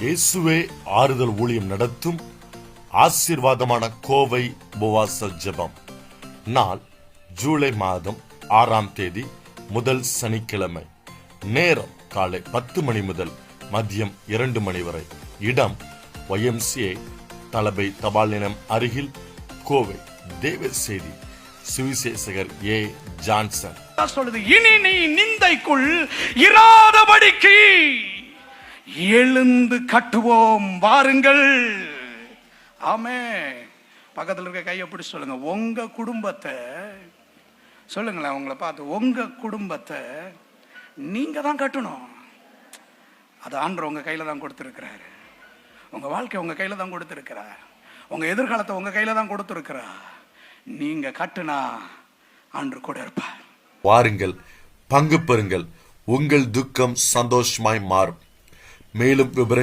இயேசுவே ஆறுதல் ஊழியம் நடத்தும் ஆசீர்வாதமான கோவை உபவாச ஜெபம். நாள் ஜூலை மாதம் 6ஆம் தேதி, முதல் சனிக்கிழமை. நேரம் காலை 10 மணி முதல் மதியம் 2 மணி வரை. இடம் YMCA தலபை தபால் நிலையம் அருகில், கோவை. தேவ செய்தி சுவிசேஷகர் A. ஜான்சன். இனி நீ நிந்தைக்குள் இராதபடிக்கு எழுந்து கட்டுவோம், வாருங்கள். ஆமே. பக்கத்தில் இருக்க கையை பிடி சொல்லுங்க, உங்க குடும்பத்தை சொல்லுங்களேன், உங்களை பார்த்து, உங்க குடும்பத்தை நீங்க தான் கட்டணும். அது ஆண்டவர் உங்க கையில தான் கொடுத்திருக்கிறாரு. உங்க வாழ்க்கை உங்க கையில தான் கொடுத்திருக்கிறார். உங்க எதிர்காலத்தை உங்க கையில தான் கொடுத்திருக்கிறார். நீங்க கட்டுனா ஆண்டவர் கூட இருப்பார். வாருங்கள், பங்கு பெறுங்கள், உங்கள் துக்கம் சந்தோஷமாய் மாறும். மேலும் விவரங்கள்